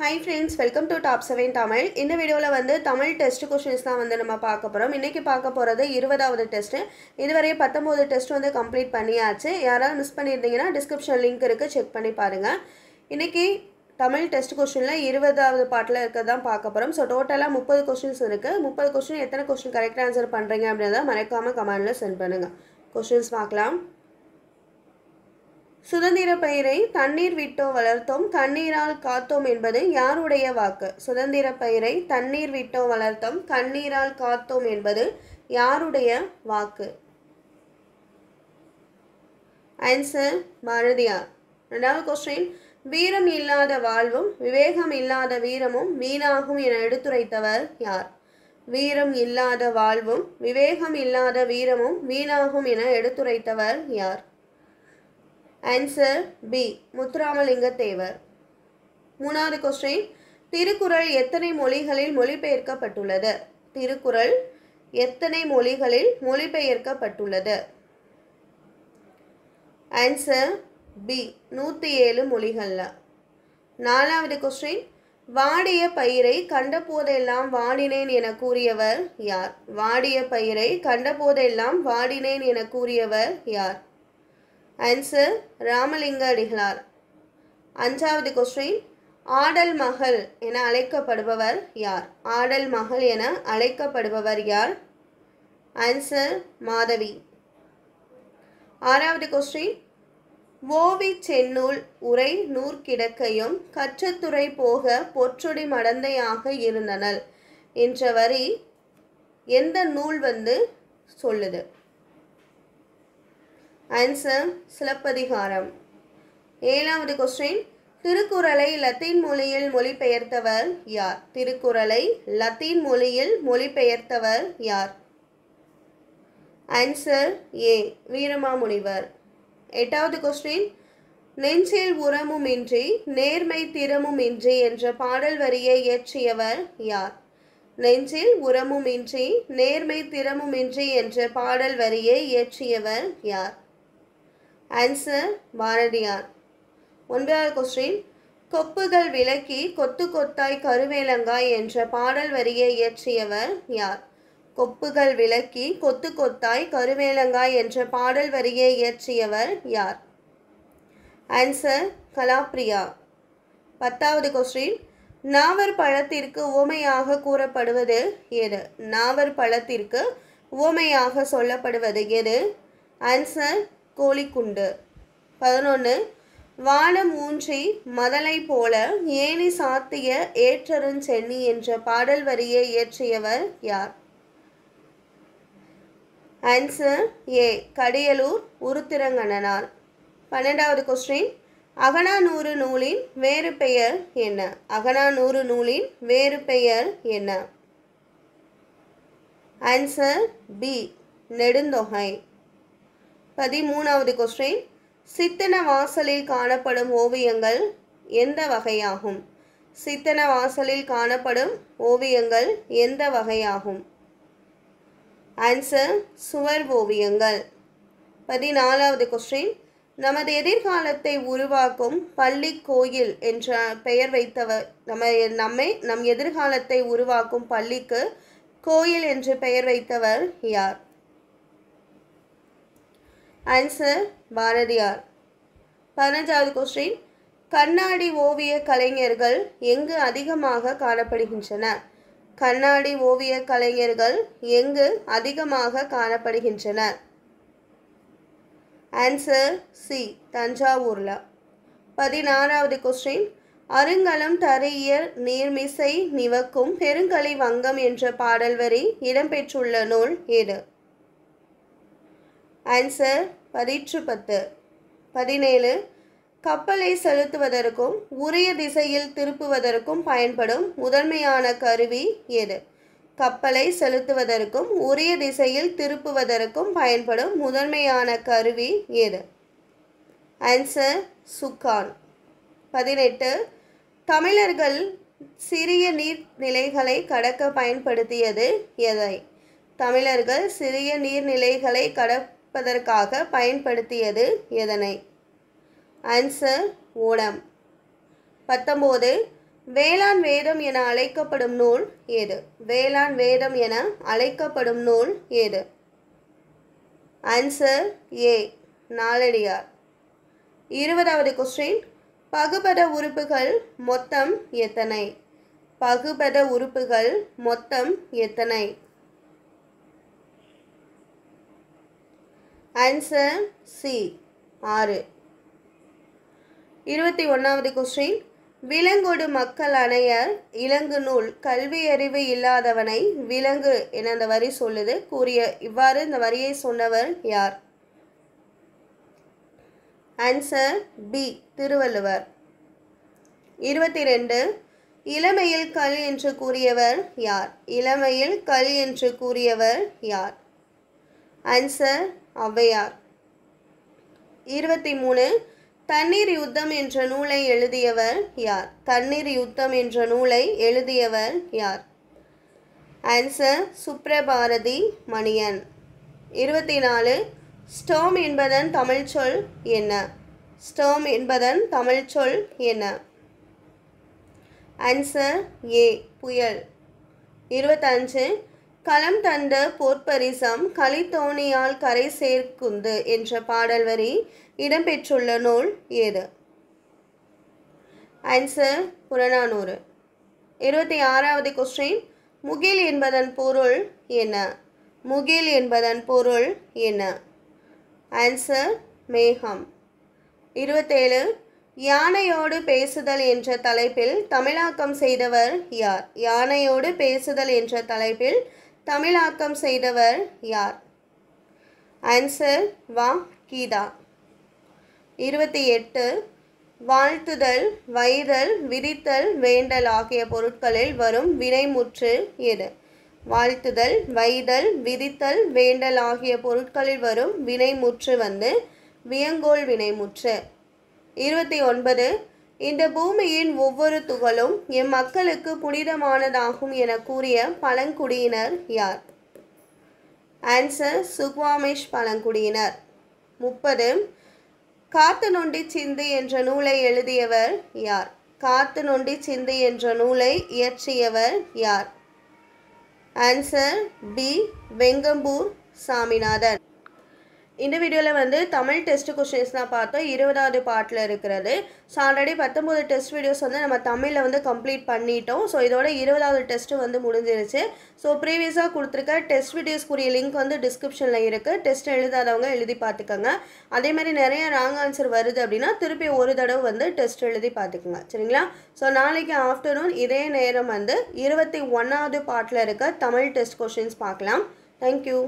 Hi friends, welcome to Top 7 Tamil. இந்த வீடியோல வந்து தமிழ் டெஸ்ட் क्वेश्चंस தான் வந்து நம்ம பார்க்க போறோம். இன்னைக்கு பார்க்க போறது 20வது டெஸ்ட். இதுவரை 19 டெஸ்ட் வந்து கம்ப்ளீட் பண்ணியாச்சு. யாராவது மிஸ் பண்ணிருந்தீங்கன்னா டிஸ்கிரிப்ஷன் லிங்க் இருக்கு, செக் பண்ணி பாருங்க. இன்னைக்கு தமிழ் டெஸ்ட் क्वेश्चनல 20வது பார்ட்ல இருக்கதா பார்க்க போறோம். சோ டோட்டலா 30 क्वेश्चंस இருக்கு. 30 क्वेश्चन எத்தனை क्वेश्चन கரெக்ட்டா ஆன்சர் பண்றீங்க அப்படிங்கறத மறக்காம கமெண்ட்ல சென்ட் பண்ணுங்க. क्वेश्चंस பார்க்கலாம். சுதந்திர பயிரை தண்ணீர் விட்டோ வளர்த்தோம் கண்ணீரால் காத்தோம் என்பது யாருடைய வாக்கு? சுதந்திர பயிரை தண்ணீர் விட்டோ வளர்த்தோம் கண்ணீரால் காத்தோம் என்பது யாருடைய வாக்கு? ஆன்சர் பாரதியார். இரண்டாவது क्वेश्चन, வீரம் இல்லாத வாழ்வும் விவேகம் இல்லாத வீரமும் வீணாகும் என எடுத்துரைத்தவர் யார்? வீரம் இல்லாத வாழ்வும் விவேகம் இல்லாத வீரமும் வீணாகும் என எடுத்துரைத்தவர் யார்? Answer B, Muthuramalinga Thevar. மூணாவது क्वेश्चन, திருக்குறள் எத்தனை மொழிகளில் மொழிபெயர்க்கப்பட்டுள்ளது? திருக்குறள் எத்தனை மொழிகளில் மொழிபெயர்க்கப்பட்டுள்ளது? ஆன்சர் பி, 107 மொழிகள்ல. நாலாவது क्वेश्चन, வாடிய பயிரை கண்டபோதெல்லாம் வாடினேன் என கூறியவர் யார்? வாடிய பயிரை கண்டபோதெல்லாம் வாடினேன் என கூறியவர் யார்? ஆன்சர் ராமலிங்க அடிகளார். அஞ்சாவது क्वेश्चन, ஆடல் மகள் என அழைக்கப்படுபவர் யார்? ஆடல் மகள் என அழைக்கப்படுபவர் யார்? ஆன்சர் மாதவி. ஆறாவது क्वेश्चन, ஓவி செந்நூல் உரை நூற்கிடக்கையும் கற்றத்துறை போக பொற்றொடி மடந்தையாக இருந்தனள் என்ற வரி எந்த நூல் வந்து சொல்லுது? ஆன்சர் சிலப்பதிகாரம். ஏழாவது क्वेश्चन, திருக்குறளை லத்தீன் மொழியில் மொழிபெயர்த்தவர் யார்? திருக்குறளை லத்தீன் மொழியில் மொழிபெயர்த்தவர் யார்? Answer A, Veeramamunivar. எட்டாவது क्वेश्चन, நெஞ்சில் உரமுமின்றி நேர்மை திறமுமின்றி என்ற பாடல் வரியை இயற்றியவர் யார்? நெஞ்சில் உரமுமின்றி நேர்மை திறமுமின்றி என்ற பாடல் வரியை இயற்றியவர் யார்? ஆன்சர் பாரதியார். ஒன்பதாவது क्वेश्चन, கொப்புகள் விளக்கி கொத்து கொத்தாய் கருவேலங்காய் என்ற பாடல் வரியை இயற்றியவர் யார்? கொப்புகள் விளக்கி கொத்து கொத்தாய் கருவேலங்காய் என்ற பாடல் வரியை இயற்றியவர் யார்? ஆன்சர் கலாப்ரியா. பத்தாவது क्वेश्चन, நாவற் பழத்திற்கு உவமையாக கூறப்படுவது எது? நாவற் பழத்திற்கு உவமையாக சொல்லப்படுவது எது? ஆன்சர் கோழிக்குண்டு. 11, வானம் ஊன்றி மதலை போல ஏனி சாத்திய ஏற்றருஞ்சென்னி என்ற பாடல் வரியை இயற்றியவர் யார்? Answer A, Kadiyalur Uruthirangannanar. 12வது क्वेश्चन, அகநானூறு நூலின் வேறு பெயர் என்ன? அகநானூறு நூலின் வேறு பெயர் என்ன? ஆன்சர் பி, நெடுந்தொகை. 13வது क्वेश्चन, சித்தன வாசலில் காணப்படும் ஓவியங்கள் எந்த வகையாகும்? சித்தன வாசலில் காணப்படும் ஓவியங்கள் எந்த வகையாகும்? ஆன்சர் சுவர் ஓவியங்கள். 14வது क्वेश्चन, நமது எதிர்காலத்தை உருவாக்கும் பள்ளி கோயில் என்ற பெயர் வைத்தவர் நம் எதிர்காலத்தை உருவாக்கும் பள்ளிக்கு கோயில் என்று பெயர் வைத்தவர் யார்? ஆன்சர் பாரதியார். 15வது क्वेश्चन, கண்ணாடி ஓவிய கலைஞர்கள் எங்கு அதிகமாக காணப்படுகின்றனர்? கண்ணாடி ஓவிய கலைஞர்கள் எங்கு அதிகமாக காணப்படுகின்றனர்? ஆன்சர் சி, தஞ்சாவூர்ல. 16வது क्वेश्चन, அருங்கலம் தரையியர் நீர்மிசை நிவக்கும் பெருங்கலை வங்கம் என்ற பாடல் வரி இடம்பெற்றுள்ள நூல் எது? ஆன்சர் பதிற்று10. 17, கப்பலை செலுத்துவதற்கும் உரிய திசையில் திருப்புவதற்கும் பயன்படும் முதன்மையான கருவி எது? கப்பலை செலுத்துவதற்கும் உரிய திசையில் திருப்புவதற்கும் பயன்படும் முதன்மையான கருவி எது? ஆன்சர் சுக்கான். 18, தமிழர்கள் சிறிய நீர்நிலைகளை கடக்க பயன்படுத்தியது எதை? தமிழர்கள் சிறிய நீர்நிலைகளை கடப்பதற்காக பயன்படுத்தியது எதனை? ஆன்சர் ஓடம். 19, வேளாண் வேதம் என அழைக்கப்படும் நூல் ஏது? வேளாண் வேதம் என அழைக்கப்படும் நூல் ஏது? ஆன்சர் ஏ, நாலடியார். 20வது கொஸ்டின். பகுபத உறுப்புகள் மொத்தம் எத்தனை? பகுபத உறுப்புகள் மொத்தம் எத்தனை? Answer C, 6. 21வது கொஸ்டின். விலங்கொடு மக்கள் அணையர் இலங்கு நூல் கல்வியறிவு இல்லாதவனை விலங்கு என அந்த வரி சொல்லுது. இவ்வாறு இந்த வரியை சொன்னவர் யார்? Answer B, Thiruvalluvar. 22. இளமையில் கல் என்று கூறியவர் யார்? இளமையில் கல் என்று கூறியவர் யார்? ஆன்சர் ஔவையார். 23. தண்ணீர் யுத்தம் என்ற நூலை எழுதியவர் யார்? தண்ணீர் யுத்தம் என்ற நூலை எழுதியவர் யார்? ஆன்சர் சுப்ரபாரதி மணியன். 24. ஸ்டோம் என்பதன் தமிழ் சொல் என்ன? ஸ்டோம் என்பதன் தமிழ் சொல் என்ன? ஆன்சர் ஏ, புயல். 25. களம் தந்த போர்ப்பரிசம் கலித்தோணியால் கரை சேர்க்குந்து என்ற பாடல் வரி இடம்பெற்றுள்ள நூல் ஏது? ஆன்சர் புறநானூறு. 26வது கொஸ்டின். முகில் என்பதன் பொருள் என்ன? முகில் என்பதன் பொருள் என்ன? ஆன்சர் மேகம். 27. யானையோடு பேசுதல் என்ற தலைப்பில் தமிழாக்கம் செய்தவர் யார்? யானையோடு பேசுதல் என்ற தலைப்பில் தமிழாக்கம் செய்தவர் யார்? ஆன்சர் வா, கீதா. 28. வாழ்த்துதல், வைதல், விதித்தல், வேண்டல் ஆகிய பொருட்களில் வரும் வினைமுற்று எது? வாழ்த்துதல், வைதல், விதித்தல், வேண்டல் ஆகிய பொருட்களில் வரும் வினைமுற்று வியங்கோள் வினைமுற்று. 29. இந்த பூமியின் ஒவ்வொரு துகளும் எம் மக்களுக்கு புனிதமானதாகும் என கூறிய பழங்குடியினர் யார்? ஆன்சர் சுக்வாமிஷ் பழங்குடியினர். 30. காத்து நொண்டி சிந்து என்ற நூலை எழுதியவர் யார்? காத்து நொண்டி சிந்து என்ற நூலை இயற்றியவர் யார்? Answer B, Vengambur Saminathan. இந்த வீடியோவில் தமிழ் டெஸ்ட் கொஸ்டின்ஸ் தான் பார்த்தோம். 20வது பார்ட்டில் இருக்கிறது. ஸோ ஆல்ரெடி 19 டெஸ்ட் வீடியோஸ் நம்ம தமிழில் கம்ப்ளீட் பண்ணிட்டோம். ஸோ இதோட 20வது டெஸ்ட்டு முடிஞ்சிருச்சு. ஸோ ப்ரீவியஸாக கொடுத்துருக்க டெஸ்ட் வீடியோஸ்க்குரிய லிங்க் டிஸ்கிரிப்ஷனில் இருக்குது. டெஸ்ட் எழுதாதவங்க எழுதி பார்த்துக்கோங்க. அதேமாதிரி நிறைய ராங் ஆன்சர் வருது அப்படின்னா திருப்பி ஒரு தடவை டெஸ்ட் எழுதி பார்த்துக்குங்க. சரிங்களா? ஸோ நாளைக்கு ஆஃப்டர்நூன் இதே நேரம் 21வது பார்ட்டில் இருக்க தமிழ் டெஸ்ட் கொஸ்டின்ஸ் பார்க்கலாம். தேங்க்யூ.